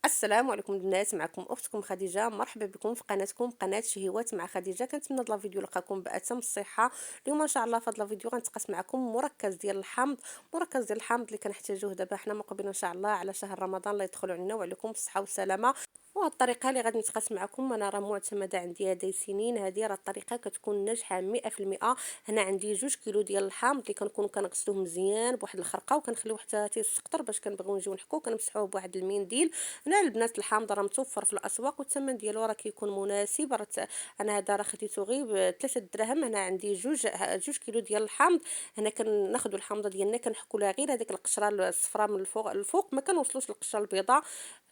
السلام عليكم الناس، معكم اختكم خديجه. مرحبا بكم في قناتكم قناه شهيوات مع خديجه. كنتمنى هذا الفيديو يلقاكم باتم الصحه. اليوم ان شاء الله في هذا الفيديو غنتقاسم معكم مركز ديال الحمض اللي كنحتاجوه دابا حنا مقبلين ان شاء الله على شهر رمضان الله يدخلوا علينا وعليكم بالصحه والسلامه. وهاد الطريقه اللي غادي نتقاسم معكم انا راه معتمده عندي هذه سنين. هذه راه الطريقه كتكون ناجحه 100%. هنا عندي 2 كيلو ديال الحامض اللي كنكون كنغسلوه مزيان بواحد الخرقه وكنخليوه حتى تيسقطر باش كنبغيو نجيو نحكوه كنمسحوه بواحد المنديل. هنا البنات الحامض راه متوفر في الاسواق والثمن ديالو راه كيكون مناسب. انا هذا راه خديته غير ب3 دراهم. هنا عندي 2 كيلو ديال الحامض. هنا كناخذوا الحامضه ديالنا كنحكوا لها غير هذيك القشره الصفراء من الفوق ما كنوصلوش للقشره البيضاء.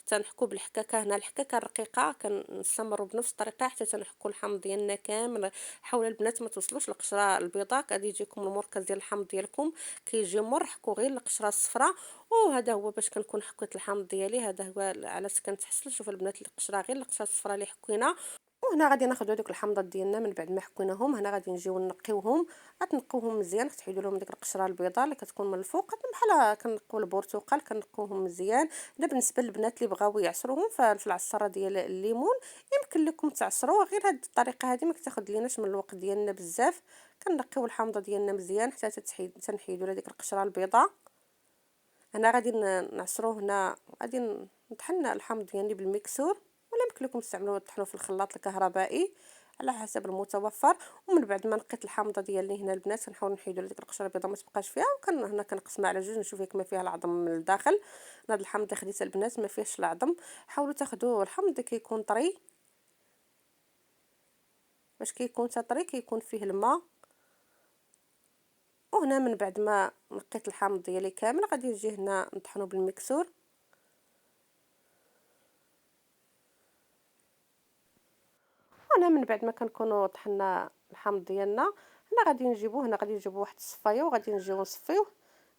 تنحكوا بالحكاكه. هنا الحكاكه الرقيقه كنستمروا بنفس الطريقه حتى تنحكوا الحمض ديالنا كامل. حاول البنات ما توصلوش للقشره البيضاء. غادي يجيكم المركز ديال الحمض ديالكم كيجي مر. حكوا غير القشره الصفراء. وهذا هو باش كنكون حكيت الحمض ديالي. هذا هو علاش كنتحصل. شوفوا البنات القشره غير القشره الصفراء اللي حكينا. وهنا غادي ناخذ هذوك الحمضات ديالنا من بعد ما حكيناهم. هنا غادي نجيو نقيوهم. غتنقوهم مزيان تحيدوا لهم ديك القشره البيضاء اللي كتكون من الفوق بحال كنقوا البرتقال كنقوهم مزيان. هنا بالنسبه للبنات اللي بغاو يعصروهم في العصاره ديال الليمون يمكن لكم تعصروه. غير هذه الطريقه هذه ما كتاخذ ليناش من الوقت ديالنا بزاف. كنقيو الحامضه ديالنا مزيان حتى تنحيدوا ديك القشره البيضاء. انا غادي نعصروه. هنا غادي نطحن الحامض ديالي بالميكسور ولا يمكن لكم تستعملوه تطحنوه في الخلاط الكهربائي على حسب المتوفر. ومن بعد ما نقيت الحامضه ديالي هنا البنات كنحاول نحيدوا ديك القشره البيضاء ما تبقاش فيها. هنا كنقسمها على جوج نشوف ياك ما فيها العظم من الداخل. هاد الحامض اللي خديته البنات ما فيهش العظم. حاولوا تاخذوا الحامض اللي كيكون طري باش كيكون طري كيكون فيه الماء. وهنا من بعد ما نقيت الحامض ديالي كامل غادي نجي هنا نطحنه بالميكسور. انا من بعد ما كنكونوا طحنا الحامض ديالنا هنا غادي نجيبوه. هنا غادي نجيبو واحد الصفايه وغادي نجيو نصفيوه.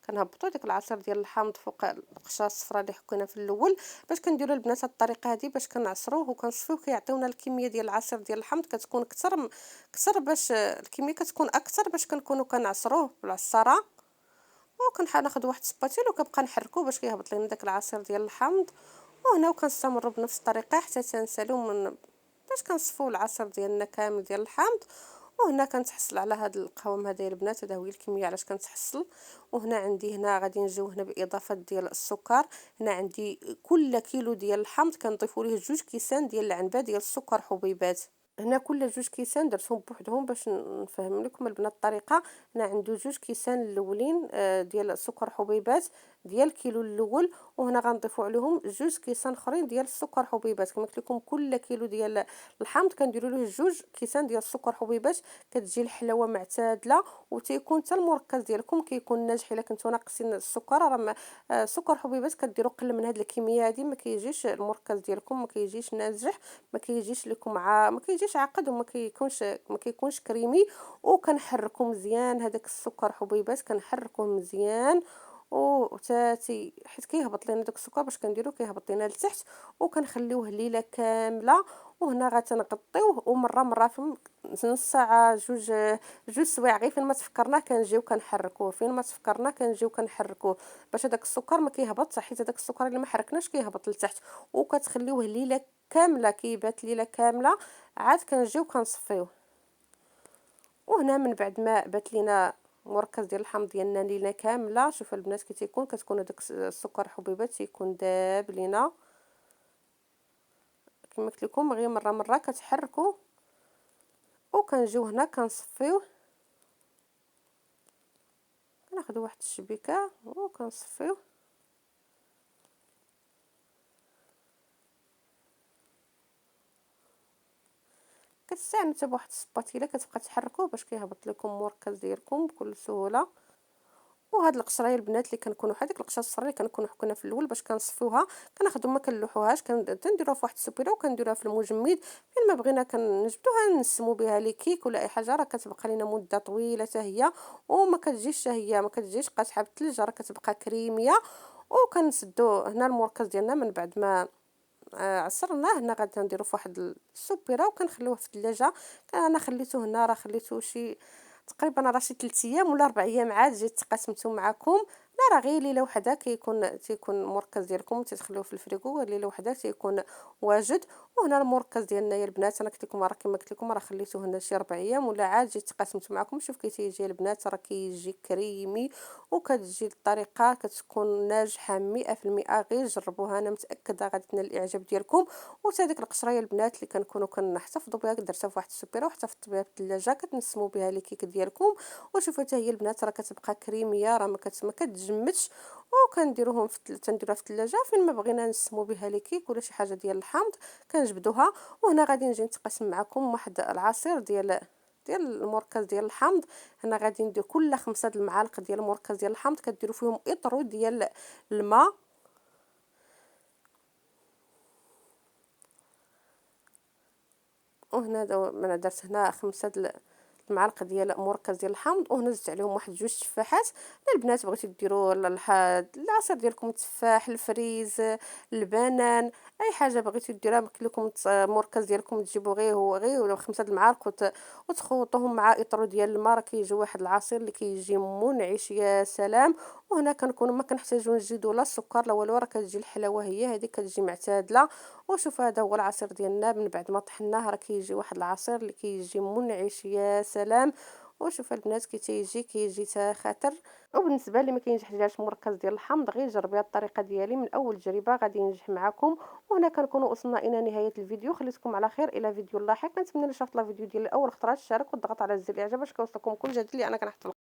كنهبطوا ديك العصير ديال الحامض فوق القشره الصفراء اللي حكينا في الاول. باش كنديروا البنات هاد الطريقه هذه باش كنعصروه وكنصفيوه كيعطيونا الكميه ديال العصير ديال الحامض كتكون كثر باش الكميه كتكون اكثر باش كنكونوا كنعصروه بالعصاره. وكنحاول ناخذ واحد سباتيل وكنبقى نحركوه باش كيهبط لينا داك العصير ديال الحامض. وهنا وكنستمروا بنفس الطريقه حتى تنسالو من باش كنصفوا العصير ديالنا كامل ديال الحامض. وهنا كنتحصل على هذا القوام هذا البنات. هذا هو الكميه علاش كنتحصل. وهنا عندي هنا غادي نجيو هنا باضافه ديال السكر. هنا عندي كل كيلو ديال الحامض كنضيفوا ليه 2 كيسان ديال العنبه ديال السكر حبيبات. هنا كل 2 كيسان درتهم بوحدهم باش نفهم لكم البنات الطريقه. هنا عنده 2 كيسان الاولين ديال السكر حبيبات ديال الكيلو الاول. وهنا غنضيفوا عليهم 2 كيسان اخرين ديال السكر حبيبات. كما قلت لكم كل كيلو ديال الحامض كنديروا له 2 كيسان ديال السكر حبيبات. كتجي الحلاوه معتدله وتيكون حتى المركز ديالكم كيكون ناجح. الا كنتو ناقصين السكر راه سكر حبيبات كديروا قل من هذه الكميه هذه ما كيجيش المركز ديالكم ما كيجيش ناجح. ما كيجيش لكم ما كيجيش عاقد وما كيكونش كريمي. وكنحركوا مزيان هذاك السكر حبيبات كنحركوه مزيان. وتاتي حيت كيهبط لينا داك السكر باش كنديرو كيهبط لينا لتحت. وكنخليوه ليله كامله. وهنا غتنغطيوه ومره في نص ساعه جوج سوايع غير فين ما تفكرنا كنجيو كنحركوه فين ما تفكرنا كنجيو كنحركوه باش هذاك السكر ما كيهبطش. حيت هذاك السكر اللي ما حركناش كيهبط لتحت. وكتخليوه ليله كامله كيبات ليله كامله. عاد كنجيو كنصفيوه. وهنا من بعد ما بات لينا مركز ديال الحمض ديالنا ليله كامله. شوف البنات كي تيكون كتكون هذاك السكر حبيبات تيكون داب لينا. كما قلت لكم غير مره كتحركوا. وكنجيو هنا كنصفيوه. كناخذ واحد الشبيكه وكنصفيوه. كتستعملوا حتى بواحد السباتيله كتبقى تحركوه باش كيهبط لكم المركز ديالكم بكل سهوله. وهاد القشره البنات اللي كنكونوا هذيك القشره الصفراء اللي كنكونوا حكينا في الاول باش كنصفيوها كناخذوا ما كنلوحوهاش كنديروها في واحد السبيره وكنديروها في المجمد. فين ما بغينا كنجبدوها نسمو بها لي كيك ولا اي حاجه راه كتبقى لينا مده طويله حتى هي. وما كتجيش هي ما كتجيش قاصحه بالثلج راه كتبقى كريميه. وكنسدو هنا المركز ديالنا من بعد ما عصرناه. هنا غادي نديرو في واحد السبيره وكنخليوه في الثلاجه. انا خليته هنا راه خليته شي تقريبا راه شي 3 ايام ولا 4 ايام عاد جيت تقاسمته معكم. لا راه غير ليلة وحدة تيكون المركز ديالكم تتخليوه في الفريغو، غير ليلة وحدة تيكون واجد. وهنا المركز ديالنا يا البنات انا قلت لكم راه كما قلت لكم راه خليته هنا شي 4 ايام ولا عاد جيت قاسمته معكم. شوف كي تيجي البنات راه كيجي كريمي وكتجي الطريقة كتكون ناجحة 100%. غير جربوها انا متأكدة غادي تنال الاعجاب ديالكم. وتا ديك القشرة يا البنات اللي كنكونوا كنحتفظوا بها درتها في واحد السبيرة وحتفظت بها في الثلاجة كتنسموا بها لي كيك ديالكم. وشوفوا حتى هي البنات راه كتبقى كريميه راه ما كتجمدش. وكنديروهم تنديروها في الثلاجه فين ما بغينا نسمو بها لي كيك ولا شي حاجه ديال الحامض كنجبدوها. وهنا غادي نجي نتقاسم معكم واحد العصير ديال المركز ديال الحامض. هنا غادي ندير كل 5 د المعالق ديال المركز ديال الحامض كديروا فيهم اطرو ديال الماء. وهنا انا درت هنا 5 المعلقه ديال مركز ديال الحامض. وهنا زدت عليهم واحد 2 تفاحات. البنات بغيتو ديروا العصير ديالكم التفاح الفريز البنان اي حاجه بغيتو ديروها. قلت لكم المركز ديالكم تجيبوا غير هو غير ولا 5 د المعالق وتخلطوهم مع اطرو ديال الماء راه كيجي واحد العصير اللي كيجي منعش يا سلام. وهنا كنكونوا ما كنحتاجو نزيدوا لا السكر لا والو راه كتجي الحلاوه هي هذه كتجي معتدله. وشوف هذا هو العصير ديالنا من بعد ما طحناه راه كيجي واحد العصير اللي كيجي منعش يا سلام. وشوف البنات كيجي تا خاطر. وبالنسبه لي ما كينجحش المركز ديال الحامض غير جربي هاد الطريقه ديالي من اول تجربه غادي ينجح معكم. وهنا كنكونوا وصلنا الى نهايه الفيديو. خليتكم على خير الى فيديو لاحق. كنتمنى اللي شافت لا فيديو ديالي اول خطره تشارك وتضغط على زر الاعجاب باش كيوصلكم كل جديد اللي انا كنحط